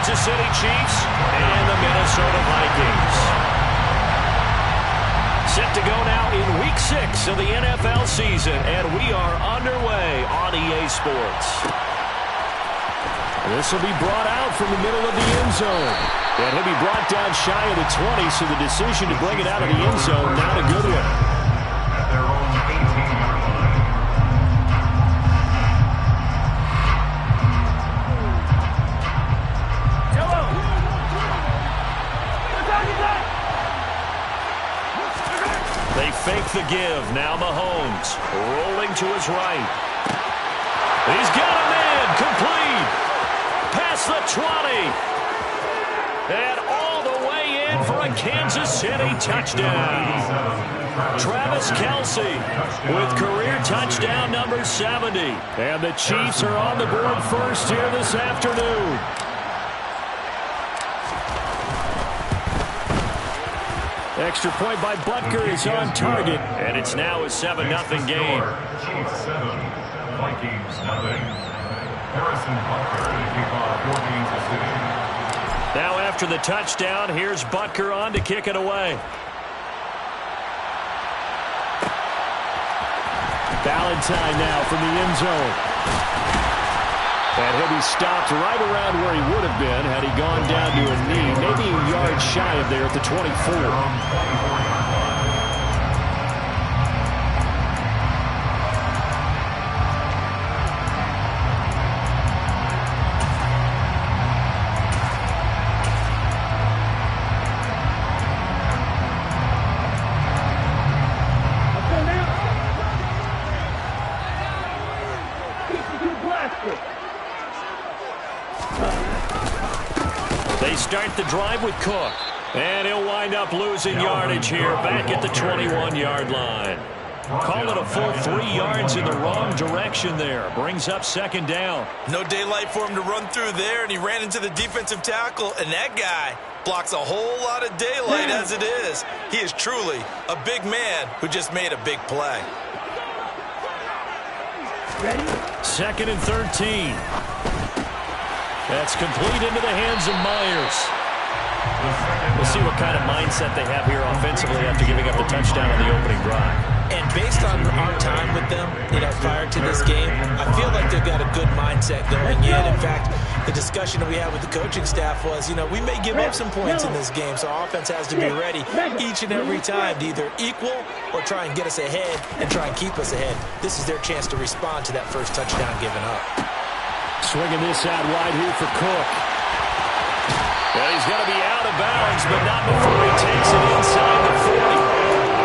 Kansas City Chiefs and the Minnesota Vikings. Set to go now in Week 6 of the NFL season, and we are underway on EA Sports. This will be brought out from the middle of the end zone. And he'll be brought down shy of the 20, so the decision to bring it out of the end zone, not a good one. They fake the give. Now Mahomes rolling to his right. He's got a man complete. Past the 20. And all the way in for a Kansas City touchdown. Travis Kelce with career touchdown number 70. And the Chiefs are on the board first here this afternoon. Extra point by Butker is on target. And it's now a 7-0 game. Chiefs 7, Vikings nothing. Harrison Butker to kick off 14 decision. Now after the touchdown, here's Butker on to kick it away. Valentine now from the end zone. And he'll be stopped right around where he would have been had he gone down to a knee, maybe a yard shy of there at the 24. They start the drive with Cook. And he'll wind up losing yardage here back at the 21-yard line. Call it a full 3 yards in the wrong direction there. Brings up second down. No daylight for him to run through there, and he ran into the defensive tackle, and that guy blocks a whole lot of daylight as it is. He is truly a big man who just made a big play. Second and 13. That's complete into the hands of Myers. We'll see what kind of mindset they have here offensively after giving up the touchdown on the opening drive. And based on our time with them, prior to this game, I feel like they've got a good mindset going in. In fact, the discussion that we had with the coaching staff was, we may give up some points in this game, so our offense has to be ready each and every time to either equal or try and get us ahead and try and keep us ahead. This is their chance to respond to that first touchdown given up. Swinging this out wide here for Cook. And he's going to be out of bounds, but not before he takes it inside the 40.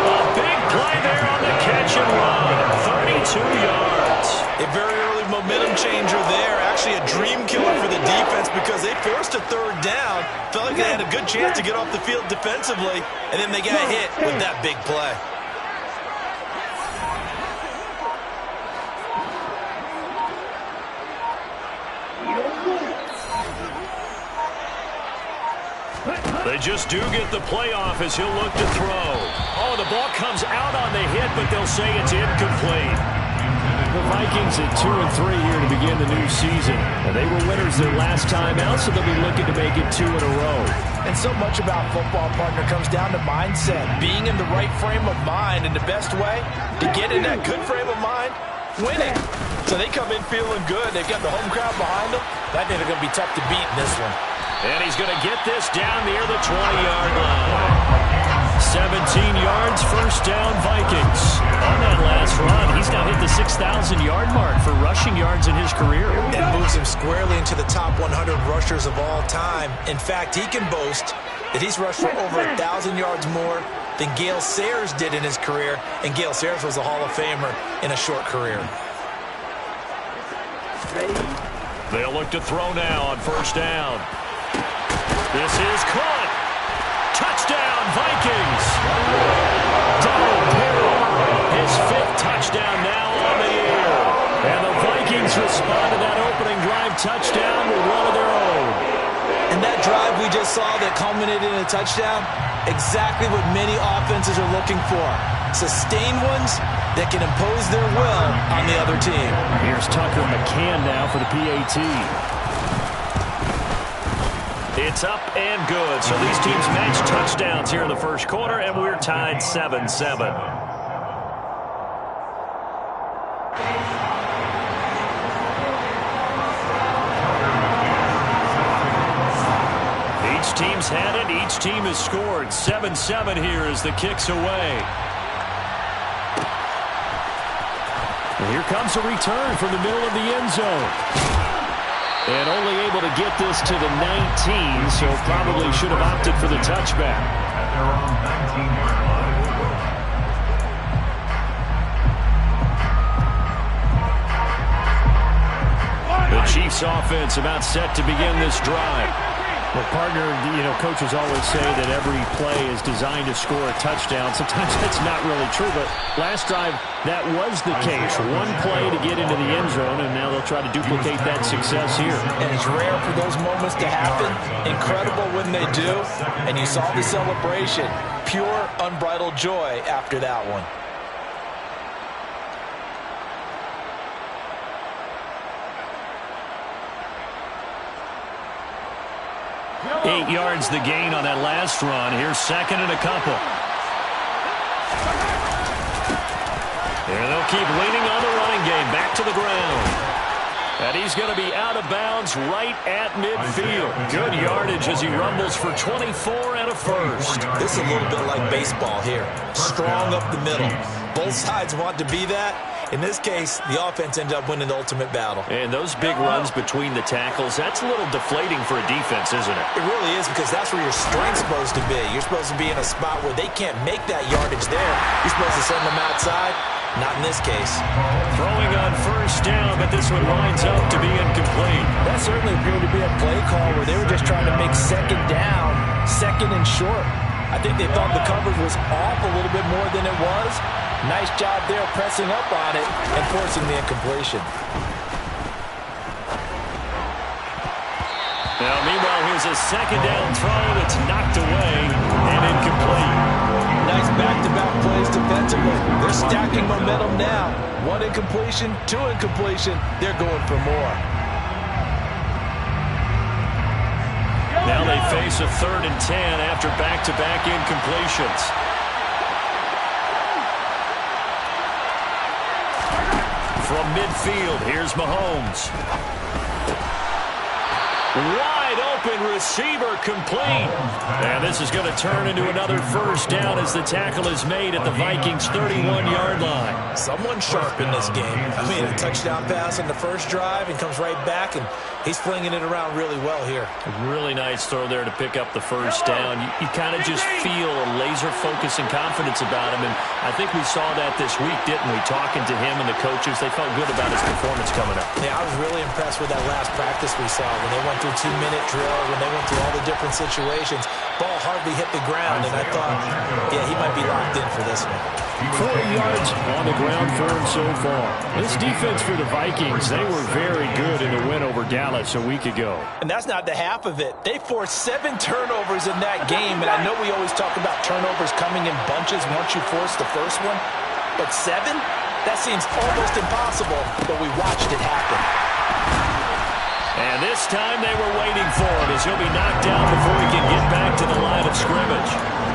A big play there on the catch and run. 32 yards. A very early momentum changer there. Actually a dream killer for the defense because they forced a third down. Felt like they had a good chance to get off the field defensively, and then they got hit with that big play. They just do get the playoff as he'll look to throw. Oh, the ball comes out on the hit, but they'll say it's incomplete. The Vikings at 2-3 here to begin the new season. And they were winners their last time out, so they'll be looking to make it 2 in a row. And so much about football, partner, comes down to mindset. Being in the right frame of mind, and the best way to get in that good frame of mind, winning. So they come in feeling good. They've got the home crowd behind them. I think they're going to be tough to beat in this one. And he's going to get this down near the 20-yard line. 17 yards, first down, Vikings. On that last run, he's now hit the 6,000-yard mark for rushing yards in his career. It moves him squarely into the top 100 rushers of all time. In fact, he can boast that he's rushed for over 1,000 yards more than Gale Sayers did in his career, and Gale Sayers was a Hall of Famer in a short career. They'll look to throw now on first down. This is caught. Touchdown, Vikings. Donald Perry, his 5th touchdown now on the year. And the Vikings respond to that opening drive touchdown with one of their own. And that drive we just saw that culminated in a touchdown, exactly what many offenses are looking for. Sustained ones that can impose their will on the other team. Here's Tucker McCann now for the PAT. It's up and good. So these teams match touchdowns here in the first quarter, and we're tied 7-7. Each team's had it. Each team has scored. 7-7 here as the kick's away. And here comes a return from the middle of the end zone. And only able to get this to the 19, so probably should have opted for the touchback. At their own 19-yard line. The Chiefs offense about set to begin this drive. Well, partner, coaches always say that every play is designed to score a touchdown. Sometimes that's not really true, but last drive, that was the case. One play to get into the end zone, and now they'll try to duplicate that success here. And it's rare for those moments to happen. Incredible when they do. And you saw the celebration. Pure, unbridled joy after that one. 8 yards the gain on that last run. Here's second and a couple. And they'll keep leaning on the running game. Back to the ground. And he's going to be out of bounds right at midfield. Good yardage as he rumbles for 24 and a first. This is a little bit like baseball here. Strong up the middle. Both sides want to be that. In this case, the offense ended up winning the ultimate battle. And those big runs between the tackles, that's a little deflating for a defense, isn't it? It really is, because that's where your strength's supposed to be. You're supposed to be in a spot where they can't make that yardage there. You're supposed to send them outside. Not in this case. Throwing on first down, but this one winds up to be incomplete. That certainly appeared to be a play call where they were just trying to make second down, second and short. I think they thought the coverage was off a little bit more than it was. Nice job there pressing up on it and forcing the incompletion. Now, meanwhile, here's a second down throw that's knocked away and incomplete. Nice back-to-back plays defensively. They're stacking momentum now. One incompletion, two incompletion. They're going for more. Now they face a 3rd and 10 after back-to-back incompletions. From midfield, here's Mahomes. Wide open receiver complete. And this is going to turn into another first down as the tackle is made at the Vikings' 31-yard line. Someone sharp in this game. I mean, a touchdown pass on the first drive and comes right back, and he's flinging it around really well here. A really nice throw there to pick up the first down. You kind of just feel a laser focus and confidence about him, and I think we saw that this week, didn't we? Talking to him and the coaches, they felt good about his performance coming up. Yeah, I was really impressed with that last practice we saw when they went through 2-minute drill, when they went through all the different situations. Ball hardly hit the ground, and I thought, yeah, he might be locked in for this one. 40 yards on the ground for him so far. This defense for the Vikings, they were very good in the win over Dallas a week ago. And that's not the half of it. They forced 7 turnovers in that game, and I know we always talk about turnovers coming in bunches once you force the first one, but 7? That seems almost impossible, but we watched it happen. And this time they were waiting for him as he'll be knocked down before he can get back to the line of scrimmage.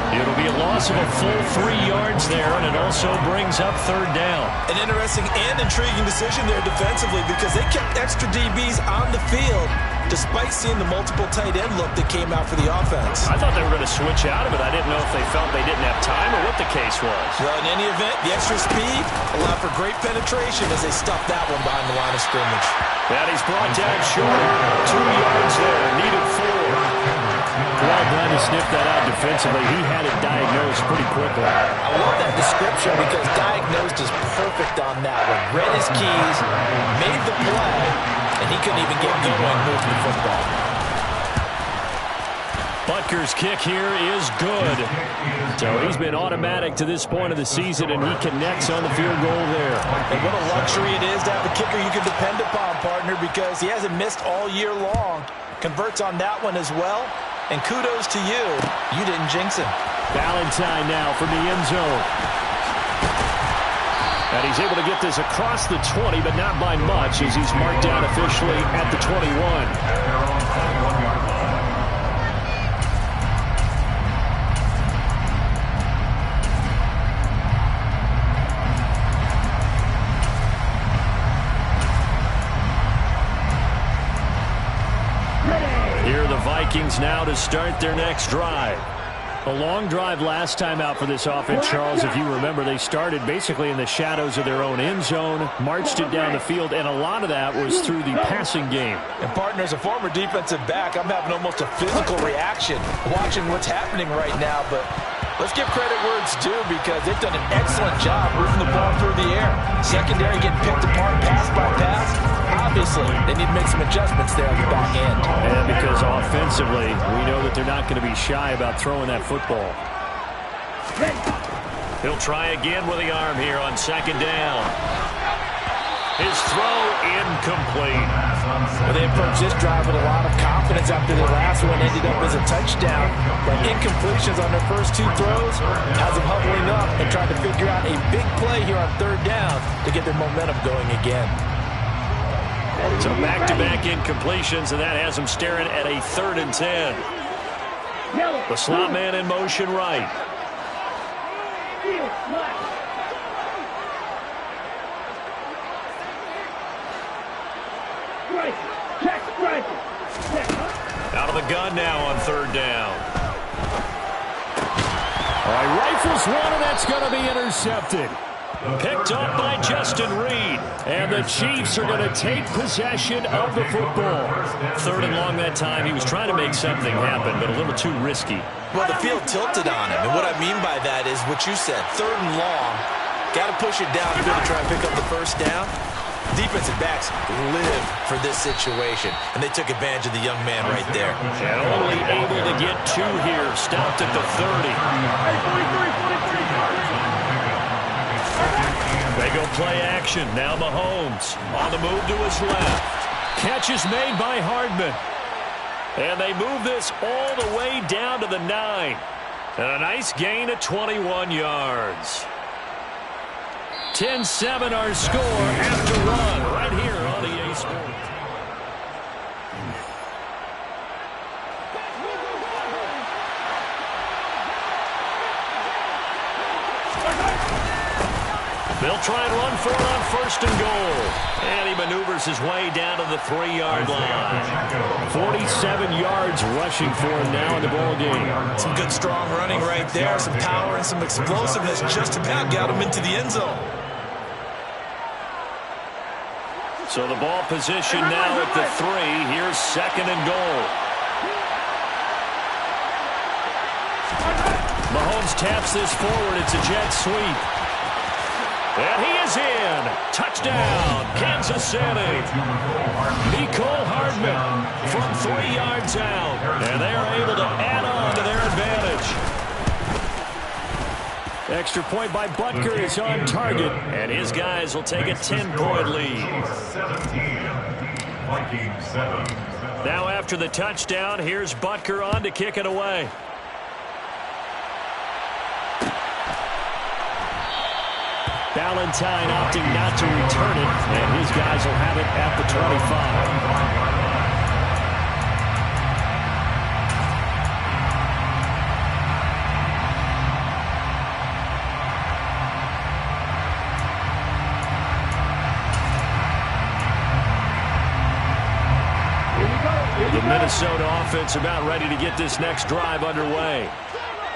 It'll be a loss of a full 3 yards there, and it also brings up 3rd down. An interesting and intriguing decision there defensively, because they kept extra DBs on the field despite seeing the multiple tight end look that came out for the offense. I thought they were going to switch out of it. I didn't know if they felt they didn't have time or what the case was. Well, in any event, the extra speed allowed for great penetration as they stuffed that one behind the line of scrimmage. And he's brought down short. 2 yards there. Needed 4. Well done to sniff that out defensively. He had it diagnosed pretty quickly. I love that description because diagnosed is perfect on that one. Read his keys, made the play, and he couldn't even get going moving the football. Butker's kick here is good. So he's been automatic to this point of the season, and he connects on the field goal there. And what a luxury it is to have a kicker you can depend upon, partner, because he hasn't missed all year long. Converts on that one as well. And kudos to you. You didn't jinx him. Valentine now from the end zone. And he's able to get this across the 20, but not by much, as he's marked down officially at the 21. Here are the Vikings now to start their next drive. A long drive last time out for this offense, Charles. If you remember, they started basically in the shadows of their own end zone, marched it down the field, and a lot of that was through the passing game. And, partner, as a former defensive back, I'm having almost a physical reaction watching what's happening right now. But let's give credit where it's due because they've done an excellent job moving the ball through the air. Secondary getting picked apart pass by pass. Obviously, they need to make some adjustments there on the back end. And because offensively, we know that they're not going to be shy about throwing that football. He'll try again with the arm here on second down. His throw incomplete. Well, they approached this drive with a lot of confidence after their last one ended up as a touchdown. But incompletions on their first two throws has them huddling up and trying to figure out a big play here on third down to get their momentum going again. So back-to-back incompletions, and that has them staring at a 3rd and 10. The slot man in motion right. Out of the gun now on 3rd down. All right, rifles one, and that's going to be intercepted. Picked up by Justin Reed. And the Chiefs are going to take possession of the football. 3rd and long that time. He was trying to make something happen, but a little too risky. Well, the field tilted on him, and what I mean by that is what you said, 3rd and long. Got to push it down to try and pick up the first down. Defensive backs live for this situation, and they took advantage of the young man right there. And only able to get 2 here. Stopped at the 30. They go play action. Now Mahomes on the move to his left. Catch is made by Hardman. And they move this all the way down to the 9. And a nice gain of 21 yards. 10-7 our score after run right here on EA Sports. They'll try and run for it on 1st and goal. And he maneuvers his way down to the 3-yard line. 47 yards rushing for him now in the ball game. Some good strong running right there. Some power and some explosiveness just about got him into the end zone. So the ball position now at the 3. Here's 2nd and goal. Mahomes taps this forward. It's a jet sweep. And he is in. Touchdown, Kansas City. Mecole Hardman from 3 yards out. And they are able to add on to their advantage. Extra point by Butker is on target. And his guys will take a 10-point lead. 17, Vikings 7. Now after the touchdown, here's Butker on to kick it away. Valentine opting not to return it, and his guys will have it at the 25. The Minnesota offense about ready to get this next drive underway.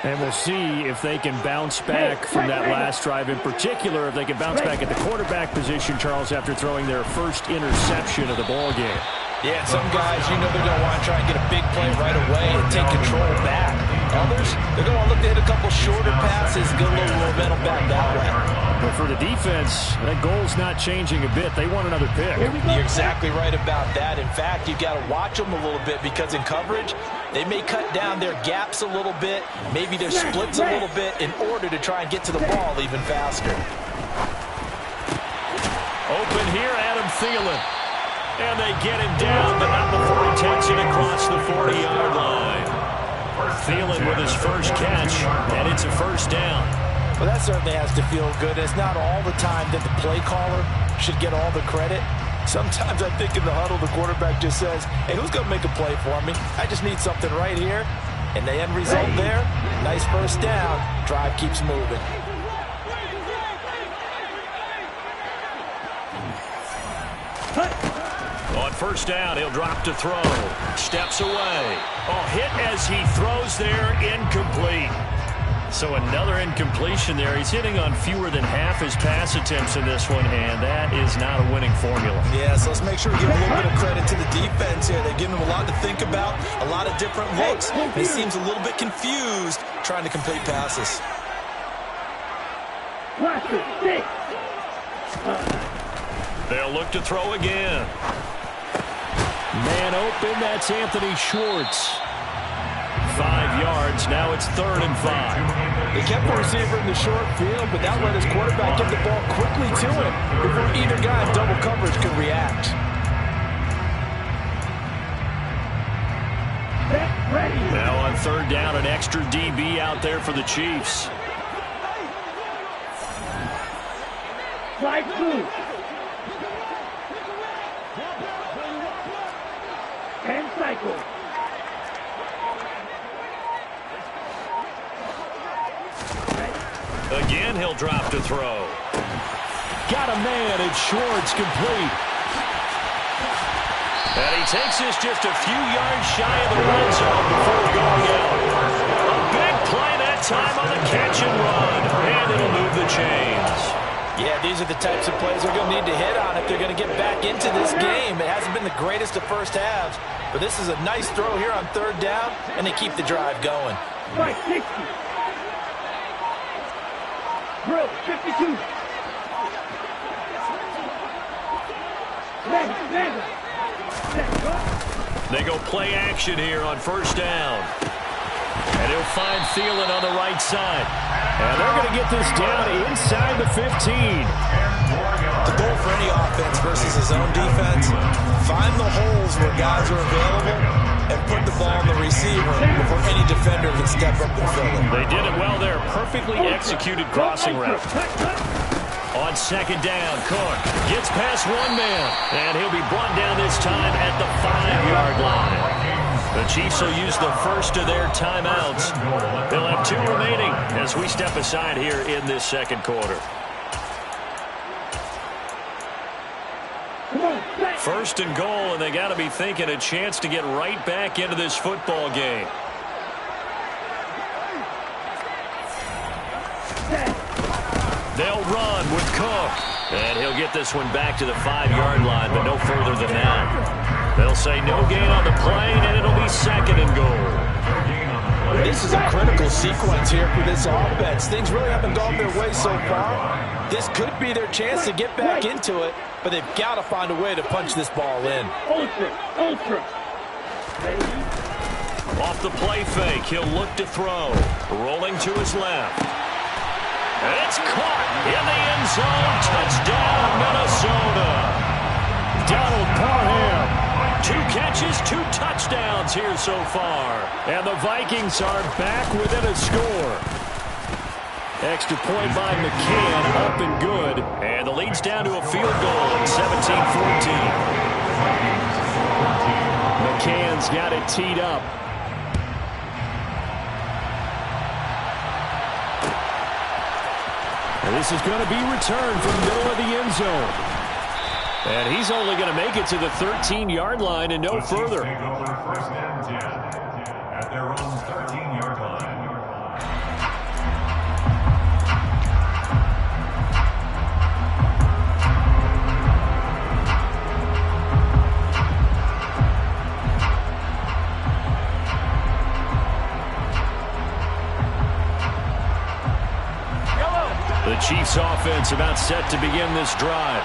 And we'll see if they can bounce back from that last drive. In particular, if they can bounce back at the quarterback position, Charles, after throwing their first interception of the ball game. Yeah, some guys, you know they're going to want to try and get a big play right away and take control back. Others, they're going to look to hit a couple shorter passes, get a little momentum back that way. But for the defense, that goal's not changing a bit. They want another pick. You're exactly right about that. In fact, you've got to watch them a little bit because in coverage, they may cut down their gaps a little bit, maybe their splits a little bit in order to try and get to the ball even faster. Open here, Adam Thielen. And they get him down, but not before he takes it across the 40-yard line. Thielen with his first catch, and it's a first down. Well, that certainly has to feel good. It's not all the time that the play caller should get all the credit. Sometimes I think in the huddle, the quarterback just says, hey, who's going to make a play for me? I just need something right here. And the end result there, nice first down. Drive keeps moving. On first down. He'll drop to throw. Steps away. Oh, hit as he throws there. Incomplete. So another incompletion there. He's hitting on fewer than half his pass attempts in this one, and that is not a winning formula. Yeah, so let's make sure we give a little bit of credit to the defense here. They're giving him a lot to think about, a lot of different looks. He seems a little bit confused trying to complete passes. They'll look to throw again. Man open, that's Anthony Schwartz. 5 yards, now it's 3rd and 5. He kept the receiver in the short field, but that let his quarterback get the ball quickly to him before either guy in double coverage could react. Now on 3rd down, an extra DB out there for the Chiefs. Slide through. 10 cycles. Again, he'll drop to throw. Got a man, and Schwartz complete. And he takes this just a few yards shy of the red zone before going out. A big play that time on the catch and run. And it'll move the chains. Yeah, these are the types of plays they're going to need to hit on if they're going to get back into this game. It hasn't been the greatest of first halves, but this is a nice throw here on 3rd down, and they keep the drive going. Right, 60. Drill, 52. They go play action here on 1st down. And he'll find Thielen on the right side. And they're going to get this down inside the 15. The goal for any offense versus his own defense, find the holes where guys are available and put the ball on the receiver before any defender can step up and fill it. They did it well there. Perfectly executed crossing route. On 2nd down, Cook gets past one man, and he'll be brought down this time at the 5-yard line. The Chiefs will use the first of their timeouts. They'll have 2 remaining as we step aside here in this 2nd quarter. 1st and goal, and they got to be thinking a chance to get right back into this football game. They'll run with Cook. And he'll get this one back to the 5-yard line, but no further than that. They'll say no gain on the play, and it'll be 2nd and goal. This is a critical sequence here for this offense. Things really haven't gone their way so far. This could be their chance to get back into it, but they've got to find a way to punch this ball in. Ultra. Off the play fake, he'll look to throw. Rolling to his left. And it's caught in the end zone. Touchdown, Minnesota. Donald Parham. 2 catches, 2 touchdowns here so far. And the Vikings are back within a score. Extra point by McCann, up and good. And the lead's down to a field goal at 17-14. McCann's got it teed up. And this is going to be returned from the middle of the end zone. And he's only going to make it to the 13-yard line and no further. Take over 1st and 10 at their own 13-yard line. The Chiefs offense about set to begin this drive.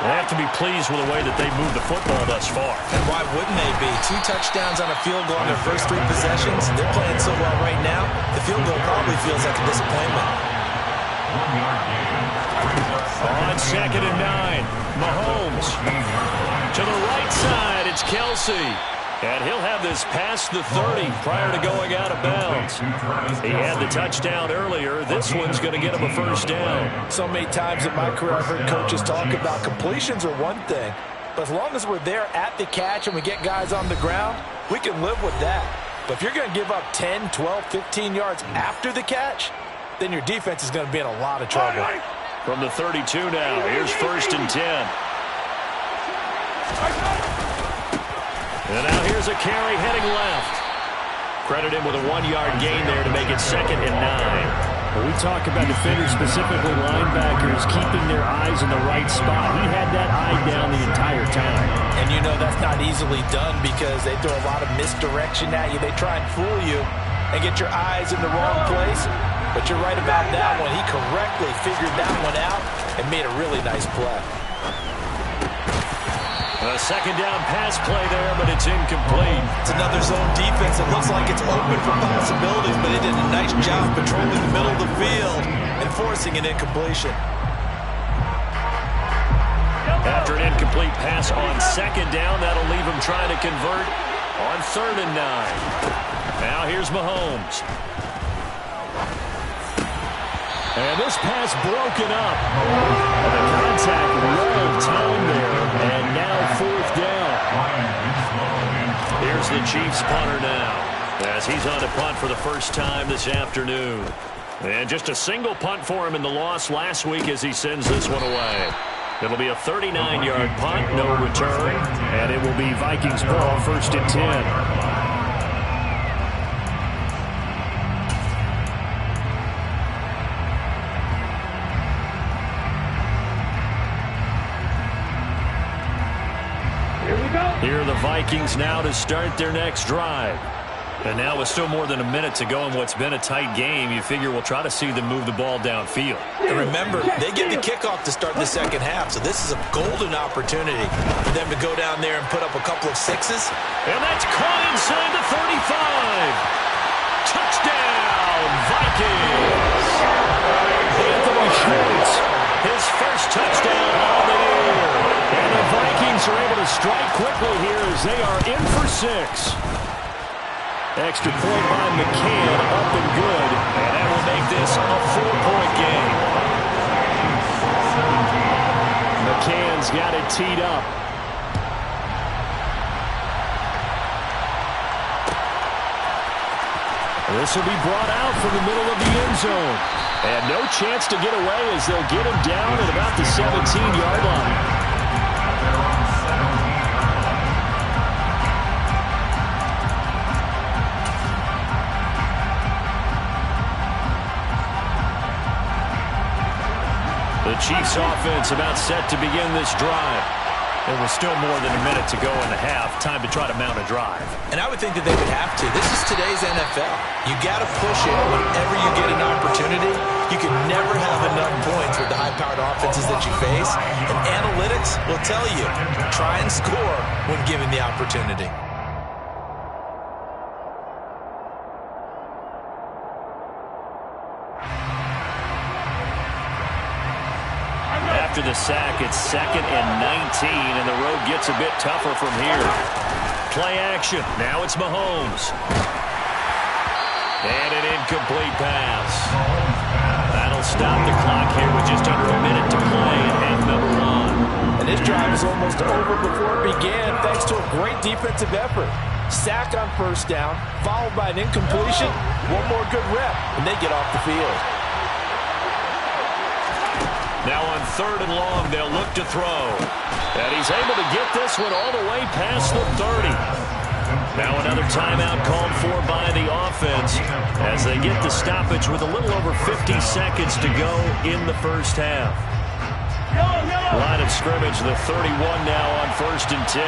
They have to be pleased with the way that they moved the football thus far. And why wouldn't they be? 2 touchdowns on a field goal on their first 3 possessions. They're playing so well right now, the field goal probably feels like a disappointment. On 2nd and 9, Mahomes. To the right side, it's Kelsey. And he'll have this past the 30 prior to going out of bounds. He had the touchdown earlier. This one's going to get him a first down. So many times in my career I've heard coaches talk about completions are one thing, but as long as we're there at the catch and we get guys on the ground, we can live with that. But if you're going to give up 10, 12, 15 yards after the catch, then your defense is going to be in a lot of trouble. From the 32 now, here's 1st and 10. And now here's a carry heading left. Credit him with a 1-yard gain there to make it 2nd and 9. When we talk about defenders, specifically linebackers, keeping their eyes in the right spot. He had that eye down the entire time. And you know that's not easily done because they throw a lot of misdirection at you. They try and fool you and get your eyes in the wrong place. But you're right about that one. He correctly figured that one out and made a really nice play. A 2nd down pass play there, but it's incomplete. It's another zone defense. It looks like it's open for possibilities, but they did a nice job patrolling the middle of the field and forcing an incompletion. After an incomplete pass on 2nd down, that'll leave him trying to convert on 3rd and 9. Now here's Mahomes. And this pass broken up. And the contact well timed there. And now 4th down. Here's the Chiefs punter now, as he's on to punt for the first time this afternoon. And just a single punt for him in the loss last week as he sends this one away. It'll be a 39-yard punt, no return. And it will be Vikings ball, 1st and 10. Here are the Vikings now to start their next drive. And now with still more than a minute to go in what's been a tight game, you figure we'll try to see them move the ball downfield. And remember, they get the kickoff to start the 2nd half, so this is a golden opportunity for them to go down there and put up a couple of 6s. And that's caught inside the 35. Touchdown, Vikings! Anthony Schwartz, his first touchdown on the year. And the Vikings are able to strike quickly here as they are in for 6. Extra point by McCann, up and good. And that will make this a 4-point game. McCann's got it teed up. This will be brought out from the middle of the end zone. And no chance to get away as they'll get him down at about the 17-yard line. The Chiefs offense about set to begin this drive. There was still more than a minute to go in the half. Time to try to mount a drive. And I would think that they would have to. This is today's NFL. You got to push it whenever you get an opportunity. You can never have enough points with the high-powered offenses that you face. And analytics will tell you, try and score when given the opportunity. After the sack, it's 2nd and 19, and the road gets a bit tougher from here. Play action. Now it's Mahomes. And an incomplete pass. That'll stop the clock here with just under a minute to play in half number 1. And this drive is almost over before it began thanks to a great defensive effort. Sack on 1st down, followed by an incompletion. One more good rep, and they get off the field. Now on 3rd and long, they'll look to throw. And he's able to get this one all the way past the 30. Now another timeout called for by the offense as they get the stoppage with a little over 50 seconds to go in the first half. Line of scrimmage, the 31 now on 1st and 10.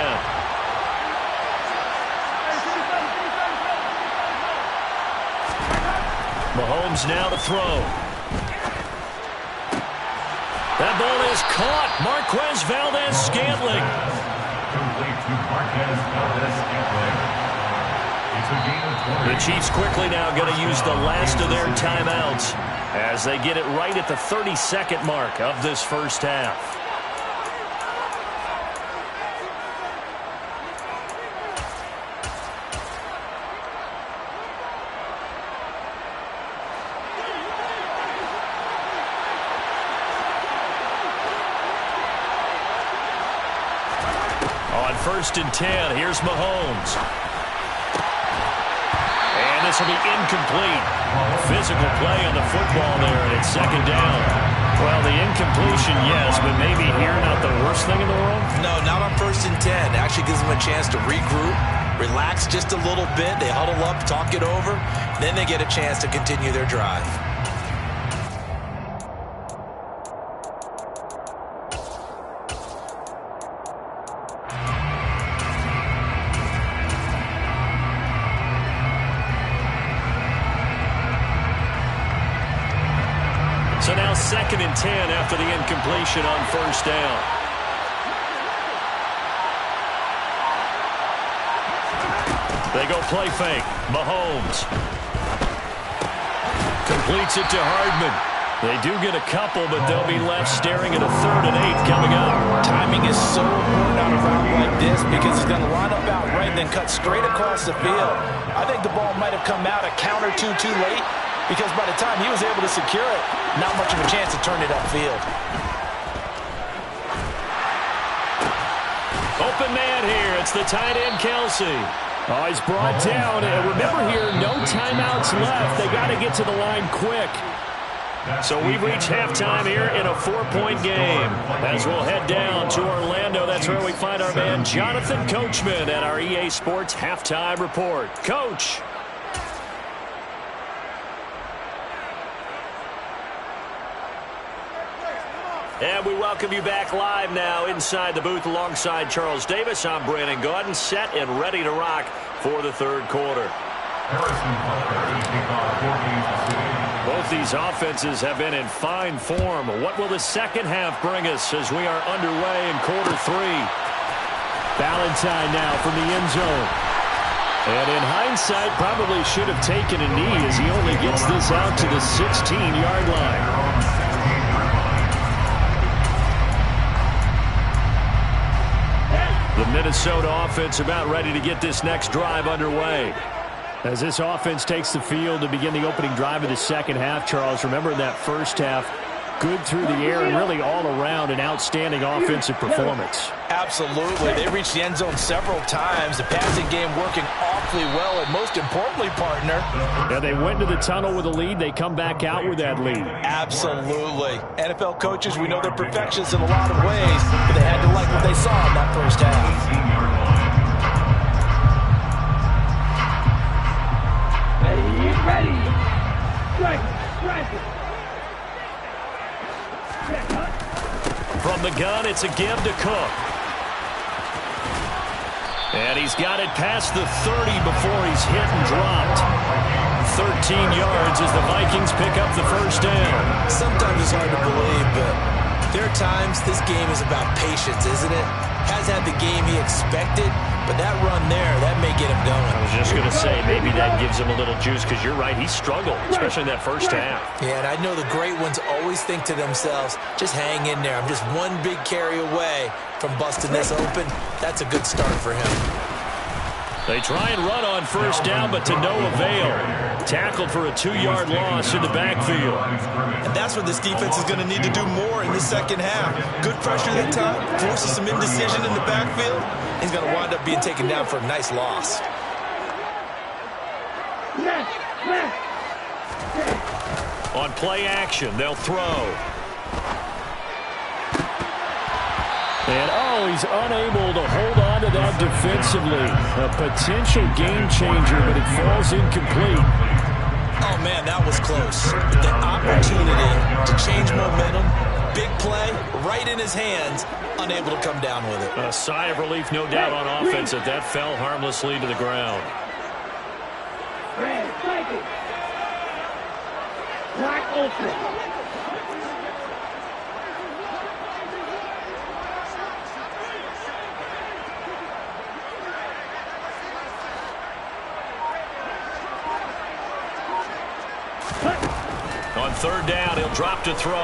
Mahomes now to throw. That ball is caught. Marquez Valdes-Scantling. The Chiefs quickly now going to use the last of their timeouts as they get it right at the 30-second mark of this first half. On 1st and 10, here's Mahomes. And this will be incomplete. Physical play on the football there, and it's 2nd down. Well, the incompletion, yes, but maybe here not the worst thing in the world? No, not on 1st and 10. Actually gives them a chance to regroup, relax just a little bit. They huddle up, talk it over. Then they get a chance to continue their drive. So now 2nd and 10 after the incompletion on 1st down. They go play fake. Mahomes completes it to Hardman. They do get a couple, but they'll be left staring at a 3rd and 8 coming up. Timing is so important on a route like this because he's going to line up out right and then cut straight across the field. I think the ball might have come out a count or two too late, because by the time he was able to secure it, not much of a chance to turn it upfield. Open man here. It's the tight end, Kelsey. Oh, he's brought down. And remember here, no timeouts left. They got to get to the line quick. So we've reached halftime here in a 4-point game. As we'll head down to Orlando, that's where we find our man Jonathan Coachman at our EA Sports Halftime Report. Coach. And we welcome you back live now inside the booth alongside Charles Davis. I'm Brandon Gaudin, set and ready to rock for the 3rd quarter. Both these offenses have been in fine form. What will the second half bring us as we are underway in quarter 3? Valentine now from the end zone. And in hindsight, probably should have taken a knee as he only gets this out to the 16-yard line. The Minnesota offense about ready to get this next drive underway. As this offense takes the field to begin the opening drive of the second half, Charles, remember in that first half, good through the air and really all around an outstanding offensive performance. Absolutely. They reached the end zone several times. The passing game working awfully well, and most importantly, partner. Yeah, they went to the tunnel with a lead. They come back out with that lead. Absolutely. NFL coaches, we know they're perfectionists in a lot of ways, but they had to like what they saw in that first half. Ready. Strike it. From the gun, it's a give to Cook. And he's got it past the 30 before he's hit and dropped. 13 yards as the Vikings pick up the 1st down. Sometimes it's hard to believe, but there are times this game is about patience, isn't it? Has had the game he expected, but that run there, that may get him going. I was just going to say, maybe that gives him a little juice, because you're right, he struggled, especially in that first half. Yeah, and I know the great ones always think to themselves, just hang in there. I'm just one big carry away from busting this open. That's a good start for him. They try and run on 1st down, but to no avail. Tackled for a 2-yard loss in the backfield. And that's what this defense is going to need to do more in the second half. Good pressure that time, forces some indecision in the backfield. He's going to wind up being taken down for a nice loss. On play action, they'll throw. And, he's unable to hold on to that defensively. A potential game changer, but it falls incomplete. Oh, man, that was close. The opportunity to change momentum, big play, right in his hands, unable to come down with it. A sigh of relief, no doubt, on offense that fell harmlessly to the ground. Black Ultra. On 3rd down, he'll drop to throw.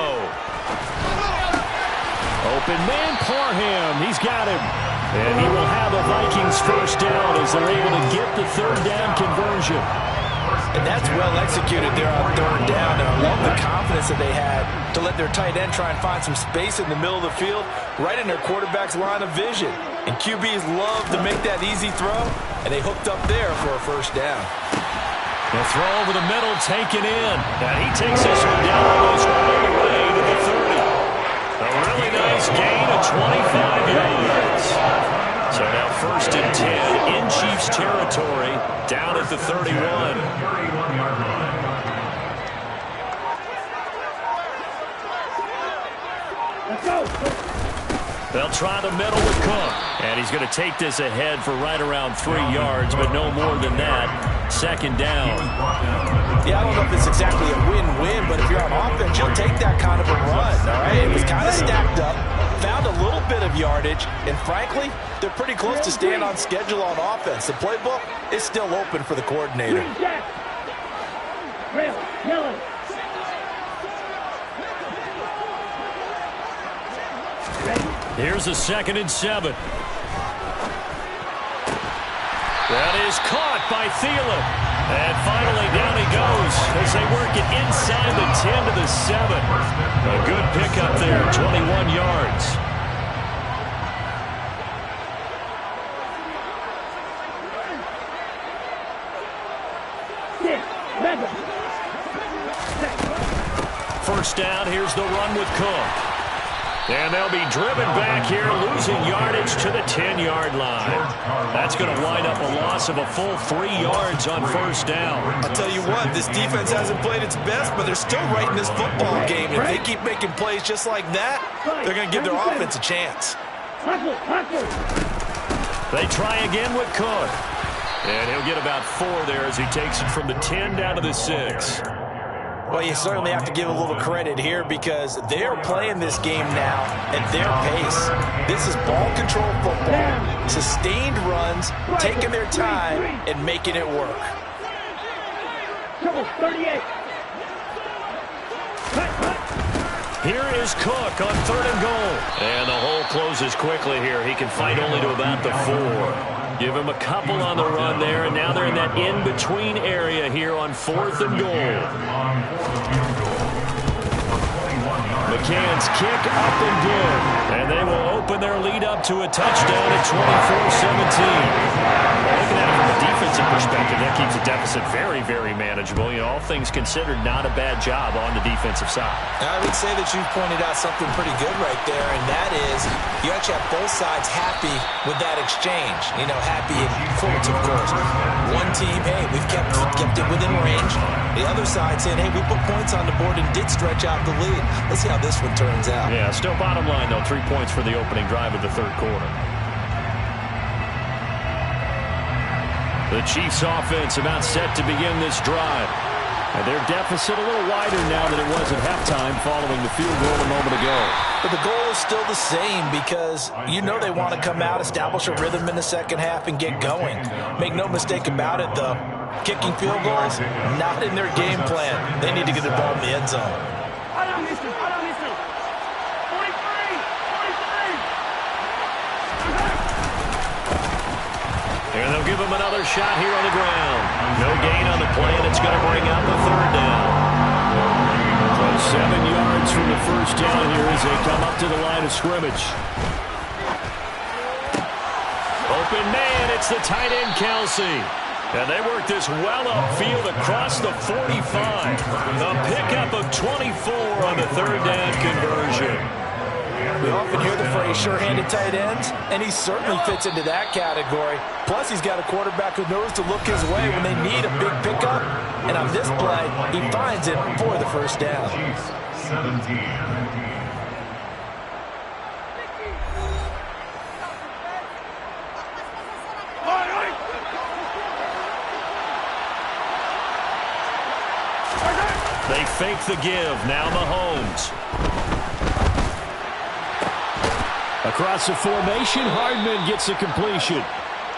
Open man, Parham. He's got him. And he will have a Vikings 1st down as they're able to get the 3rd down conversion. And that's well executed there on 3rd down. And I love the confidence that they had to let their tight end try and find some space in the middle of the field, right in their quarterback's line of vision. And QBs love to make that easy throw, and they hooked up there for a 1st down. The throw over the middle, taken in. And he takes this one down almost all the way to the 25 yards. So now 1st and 10 in Chiefs territory, down at the 31. 31-yard line. Let's go. They'll try the middle with Cook. And he's going to take this ahead for right around 3 yards, but no more than that. 2nd down. Yeah, I don't know if it's exactly a win-win, but if you're on offense, you'll take that kind of a run, all right? It was kind of stacked up, found a little bit of yardage, and frankly, they're pretty close to staying on schedule on offense. The playbook is still open for the coordinator. Green Jack. Red, yellow. Here's a 2nd and 7. That is caught by Thielen. And finally down he goes as they work it inside the 10 to the 7. A good pickup there, 21 yards. First down, here's the run with Cook. And they'll be driven back here, losing yardage to the 10-yard line. That's going to wind up a loss of a full 3 yards on 1st down. I'll tell you what, this defense hasn't played its best, but they're still right in this football game. If they keep making plays just like that, they're going to give their offense a chance. They try again with Cook. And he'll get about 4 there as he takes it from the 10 down to the 6. Well, you certainly have to give a little credit here because they're playing this game now at their pace. This is ball control football, sustained runs, taking their time, and making it work. 38. Here is Cook on 3rd and goal. And the hole closes quickly here. He can fight only to about the 4. Give him a couple on the run there, and now they're in that in-between area here on 4th and goal. McCann's kick up and good, and they will open their lead up to a touchdown at 24-17. Looking at it from a defensive perspective, that keeps the deficit very, very manageable. You know, all things considered, not a bad job on the defensive side. I would say that you've pointed out something pretty good right there, and that is you actually have both sides happy with that exchange. You know, happy in quotes, of course. One team, hey, we've kept it within range. The other side saying, hey, we put points on the board and did stretch out the lead. Let's see how this one turns out. Yeah, still bottom line, though, 3 points for the opening drive of the 3rd quarter. The Chiefs offense about set to begin this drive. And their deficit a little wider now than it was at halftime following the field goal a moment ago. But the goal is still the same because you know they want to come out, establish a rhythm in the 2nd half, and get going. Make no mistake about it, though. Kicking field goals, not in their game plan. They need to get the ball in the end zone. And they'll give him another shot here on the ground. No gain on the play, and it's going to bring out the 3rd down. So 7 yards from the 1st down here as they come up to the line of scrimmage. Open man, it's the tight end, Kelsey. And they work this well upfield across the 45. A pickup of 24 on the 3rd down conversion. We often hear the phrase sure-handed tight ends, and he certainly fits into that category. Plus, he's got a quarterback who knows to look his way when they need a big pickup. And on this play, he finds it for the 1st down. 17. They fake the give. Now Mahomes. Across the formation, Hardman gets the completion.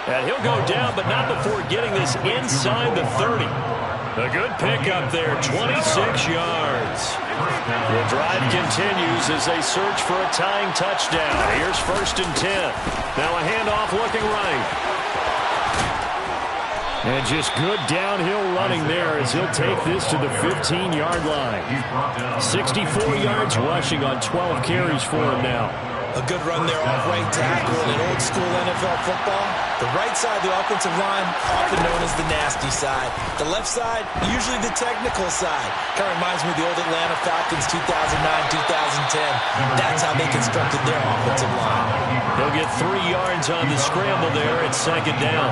And he'll go down, but not before getting this inside the 30. A good pickup there, 26 yards. The drive continues as they search for a tying touchdown. Here's 1st and 10. Now a handoff looking right. And just good downhill running there as he'll take this to the 15-yard line. 64 yards rushing on 12 carries for him now. A good run there off right tackle in an old-school NFL football. The right side of the offensive line, often known as the nasty side. The left side, usually the technical side. Kind of reminds me of the old Atlanta Falcons 2009-2010. That's how they constructed their offensive line. He'll get 3 yards on the scramble there at second down.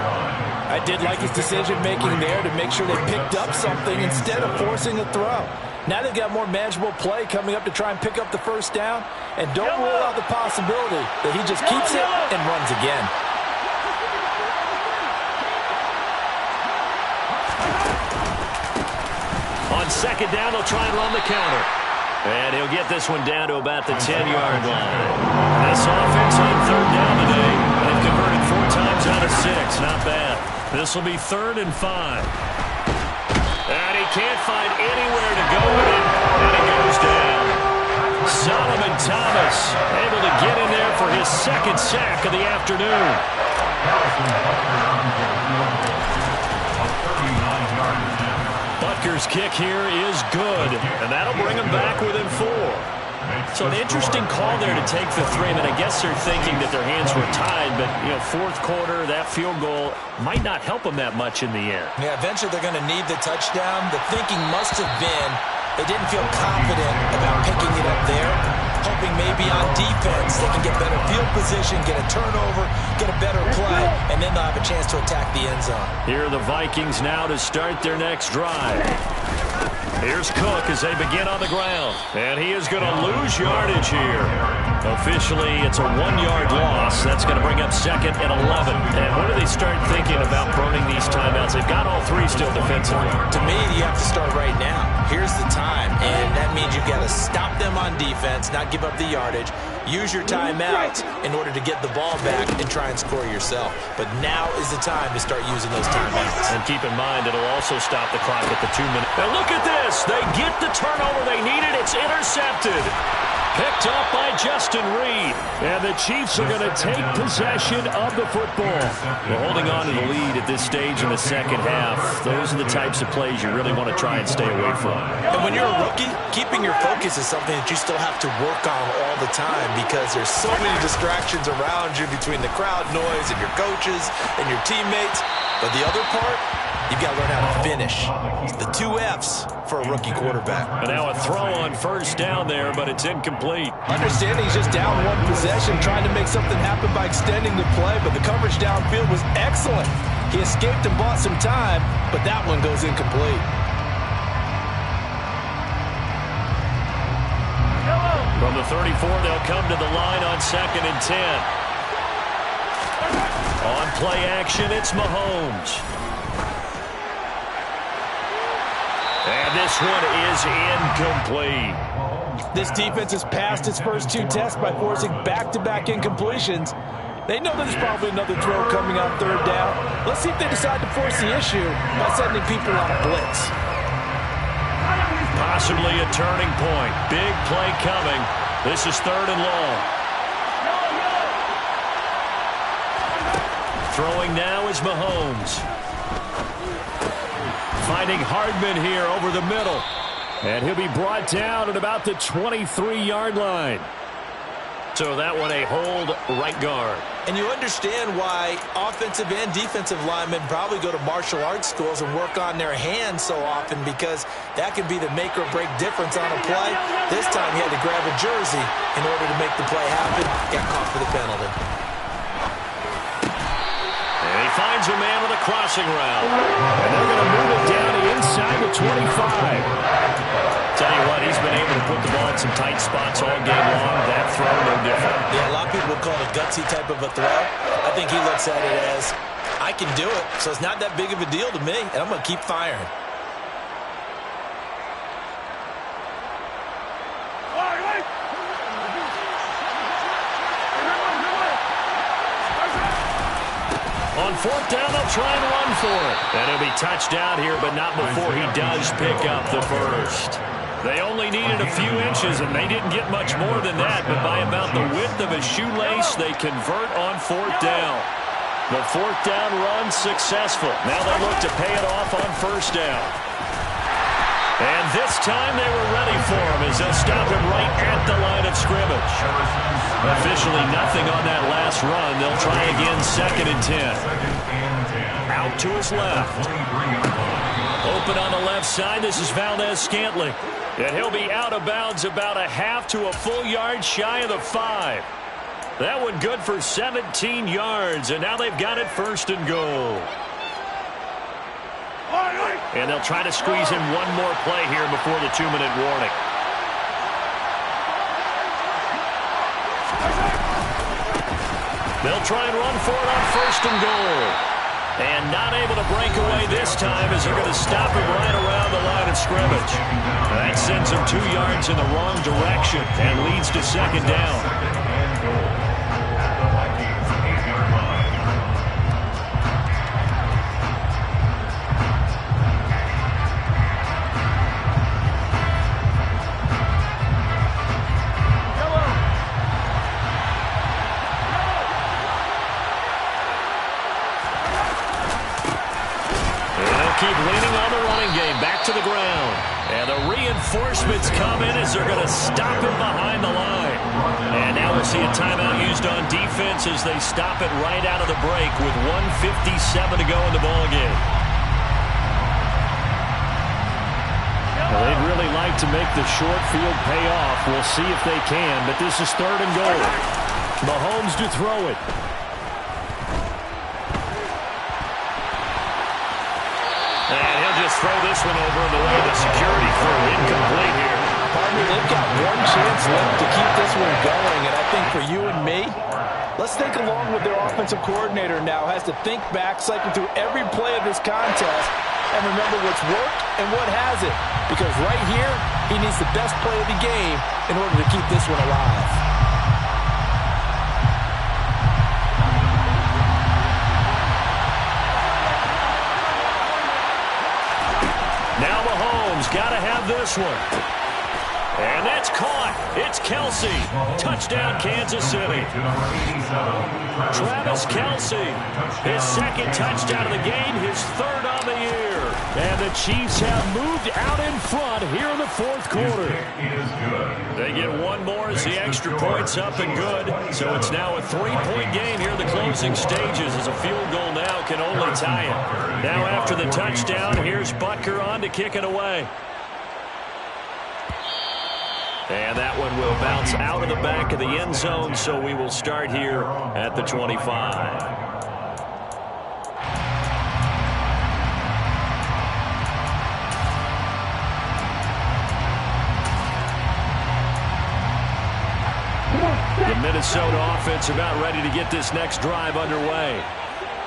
I did like his decision-making there to make sure they picked up something instead of forcing a throw. Now they've got more manageable play coming up to try and pick up the first down. And don't rule out the possibility that he just keeps it and runs again. On second down, they'll try and run the counter. And he'll get this one down to about the 10-yard line. This offense on third down today, they've converted 4 times out of 6. Not bad. This will be 3rd and 5. And he can't find anywhere to go with it. And it goes down. Solomon Thomas able to get in there for his 2nd sack of the afternoon. Butker's kick here is good, and that'll bring him back within 4. So an interesting call there to take the 3. I mean, I guess they're thinking that their hands were tied, but, you know, 4th quarter, that field goal might not help them that much in the end. Yeah, eventually they're going to need the touchdown. The thinking must have been they didn't feel confident about picking it up there, hoping maybe on defense they can get better field position, get a turnover, get a better play, and then they'll have a chance to attack the end zone. Here are the Vikings now to start their next drive. Here's Cook as they begin on the ground. And he is going to lose yardage here. Officially, it's a 1-yard loss. That's going to bring up 2nd and 11. And when do they start thinking about burning these timeouts? They've got all 3 still defensively. To me, you have to start right now. Here's the time. And that means you've got to stop them on defense, not give up the yardage. Use your timeouts in order to get the ball back and try and score yourself. But now is the time to start using those timeouts. And keep in mind, it'll also stop the clock at the 2-minute. And look at this. They get the turnover they needed. It's intercepted. Picked up by Justin Reed. And the Chiefs are going to take possession of the football. We're holding on to the lead at this stage in the second half. Those are the types of plays you really want to try and stay away from. And when you're a rookie, keeping your focus is something that you still have to work on all the time because there's so many distractions around you between the crowd noise and your coaches and your teammates. But the other part, you've got to learn how to finish. The 2 F's for a rookie quarterback. And now a throw on first down there, but it's incomplete. Understanding he's just down 1 possession, trying to make something happen by extending the play, but the coverage downfield was excellent. He escaped and bought some time, but that one goes incomplete. From the 34, they'll come to the line on 2nd and 10. On play action, it's Mahomes. And this one is incomplete. This defense has passed its first 2 tests by forcing back-to-back incompletions. They know there's probably another throw coming on 3rd down. Let's see if they decide to force the issue by sending people on a blitz. Possibly a turning point. Big play coming. This is 3rd and long. Throwing now is Mahomes. Finding Hardman here over the middle. And he'll be brought down at about the 23-yard line. So that one a hold right guard. And you understand why offensive and defensive linemen probably go to martial arts schools and work on their hands so often because that can be the make or break difference on a play. This time he had to grab a jersey in order to make the play happen. Got caught for the penalty. And he finds a man with a crossing route. And they're going to move it down to inside the 25. Tell you what, he's been able to put the ball in some tight spots all game long. That throw, no different. Yeah, a lot of people would call it a gutsy type of a throw. I think he looks at it as, I can do it, so it's not that big of a deal to me, and I'm going to keep firing. On 4th down, they'll try and run for it. And he'll be touched out here, but not before he does pick up the first. They only needed a few inches, and they didn't get much more than that. But by about the width of a shoelace, they convert on 4th down. The 4th down run successful. Now they look to pay it off on 1st down. And this time they were ready for him as they'll stop him right at the line of scrimmage. Officially nothing on that last run. They'll try again, 2nd and 10. Out to his left. Open on the left side. This is Valdez-Scantling. And he'll be out of bounds about a half to a full yard shy of the 5. That one good for 17 yards. And now they've got it 1st and goal. And they'll try to squeeze in one more play here before the 2-minute warning. They'll try and run for it on 1st and goal. And not able to break away this time as they're going to stop him right around the line of scrimmage. That sends him 2 yards in the wrong direction and leads to 2nd down. Keep leaning on the running game. Back to the ground. And the reinforcements come in as they're going to stop him behind the line. And now we'll see a timeout used on defense as they stop it right out of the break with 1:57 to go in the ballgame. Well, they'd really like to make the short field pay off. We'll see if they can, but this is 3rd and goal. Mahomes to throw it. Throw this one over the way the security threw. Incomplete here. Partner, they've got one chance left to keep this one going, and I think for you and me, let's think along with their offensive coordinator now. Has to think back, cycle through every play of this contest, and remember what's worked and what hasn't. Because right here, he needs the best play of the game in order to keep this one alive. Now Mahomes got to have this one. And that's caught. It's Kelce. Touchdown, Kansas City. Travis Kelce. His 2nd touchdown of the game, his 3rd on the year. And the Chiefs have moved out in front here in the 4th quarter. They get one more as the extra point's up and good. So it's now a 3-point game here in the closing stages as a field goal now can only tie it. Now after the touchdown, here's Butker on to kick it away. And that one will bounce out of the back of the end zone, so we will start here at the 25. The Minnesota offense about ready to get this next drive underway.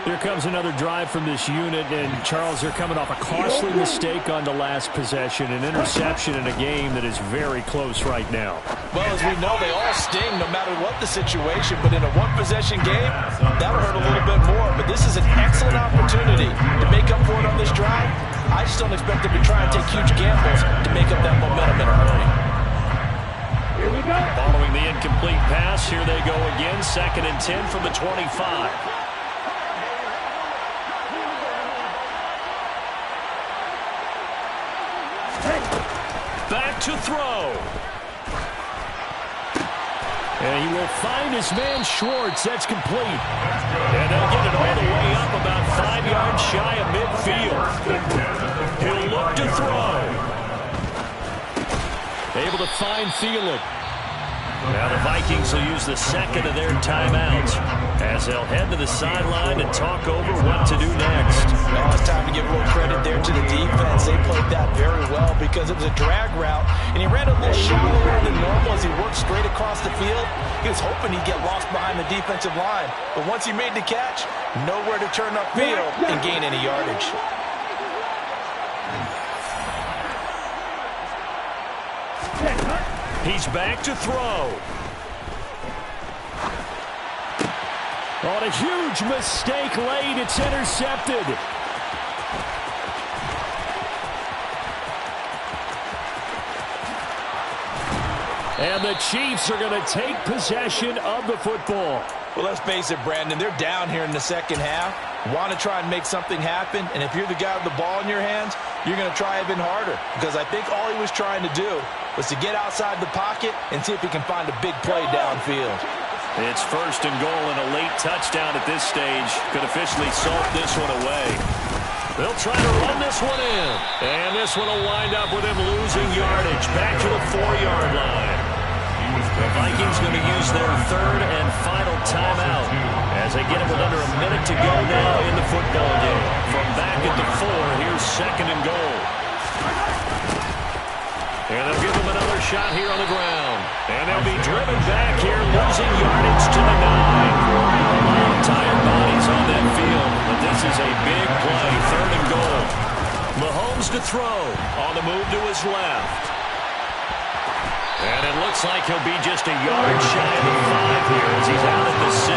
Here comes another drive from this unit, and Charles, they're coming off a costly mistake on the last possession, an interception in a game that is very close right now. Well, as we know, they all sting no matter what the situation, but in a one-possession game, that'll hurt a little bit more. But this is an excellent opportunity to make up for it on this drive. I just don't expect them to try and take huge gambles to make up that momentum in a hurry. Here we go. Following the incomplete pass, here they go again, 2nd and 10 from the 25. Back to throw. And he will find his man Schwartz. That's complete. And they'll get it all the way up about 5 yards shy of midfield. He'll look to throw. Able to find Thielen. Now the Vikings will use the 2nd of their timeouts as they'll head to the sideline and talk over what to do next. Well, it's time to give a little credit there to the defense. They played that very well because it was a drag route, and he ran a little shallower than normal as he worked straight across the field. He was hoping he'd get lost behind the defensive line, but once he made the catch, nowhere to turn upfield and gain any yardage. He's back to throw. On a huge mistake late, it's intercepted. And the Chiefs are going to take possession of the football. Well, let's face it, Brandon, they're down here in the second half. Want to try and make something happen, and if you're the guy with the ball in your hands, you're going to try even harder, because I think all he was trying to do was to get outside the pocket and see if he can find a big play downfield. It's 1st and goal, and a late touchdown at this stage could officially salt this one away. They'll try to run this one in. And this one will wind up with him losing yardage back to the 4-yard line. The Vikings going to use their 3rd and final timeout as they get it with under a minute to go now in the football game. From back at the 4, here's 2nd and goal. And they'll give him another shot here on the ground. And they'll be driven back here, losing yardage to the 9. A lot of tired bodies on that field, but this is a big play, 3rd and goal. Mahomes to throw, on the move to his left. And it looks like he'll be just a yard shy of the 5 here as he's out at the 6.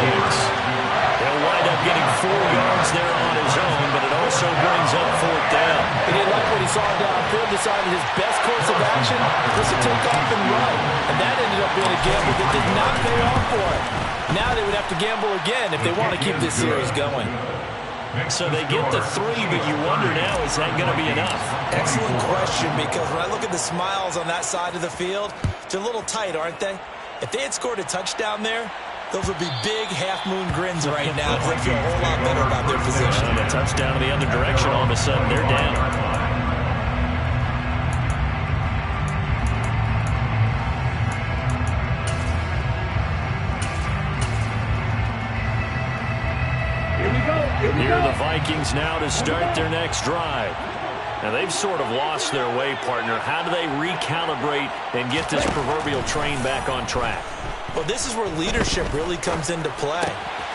He'll wind up getting 4 yards there on his own, but it also brings up 4th down. He didn't like what he saw downfield, decided his best course of action was to take off and run. And that ended up being a gamble that did not pay off for him. Now they would have to gamble again if they want to keep this series going. So they get the 3, but you wonder now, is that going to be enough? Excellent question, because when I look at the smiles on that side of the field, they're a little tight, aren't they? If they had scored a touchdown there, those would be big half-moon grins right now, because they feel a whole lot better about their position. And a touchdown in the other direction, all of a sudden they're down. Here are the Vikings now to start their next drive. Now, they've sort of lost their way, partner. How do they recalibrate and get this proverbial train back on track? Well, this is where leadership really comes into play.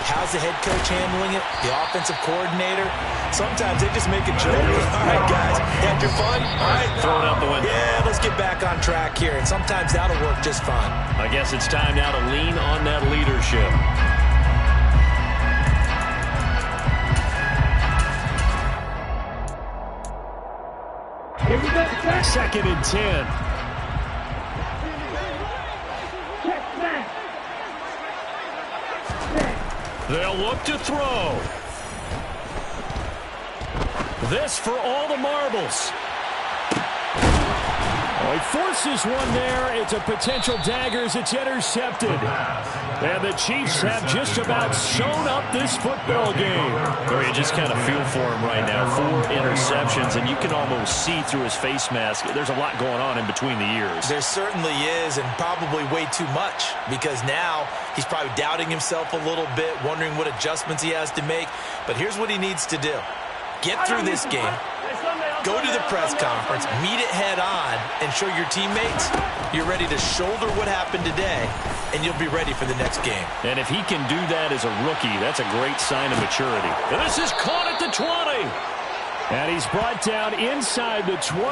How's the head coach handling it? The offensive coordinator? Sometimes they just make a joke. All right, guys, had your fun? All right. Throw it out the window. Yeah, let's get back on track here. And sometimes that'll work just fine. I guess it's time now to lean on that leadership. Here we go. 2nd and 10. Check back. They'll look to throw. This for all the marbles. Oh, he forces one there. It's a potential dagger as it's intercepted. And the Chiefs have just about sewn up this football game. Or you just kind of feel for him right now. 4 interceptions, and you can almost see through his face mask. There's a lot going on in between the ears. There certainly is, and probably way too much, because now he's probably doubting himself a little bit, wondering what adjustments he has to make. But here's what he needs to do. Get through this game, go to the press conference, meet it head on, and show your teammates you're ready to shoulder what happened today, and you'll be ready for the next game. And if he can do that as a rookie, that's a great sign of maturity. And this is caught at the 20. And he's brought down inside the 20.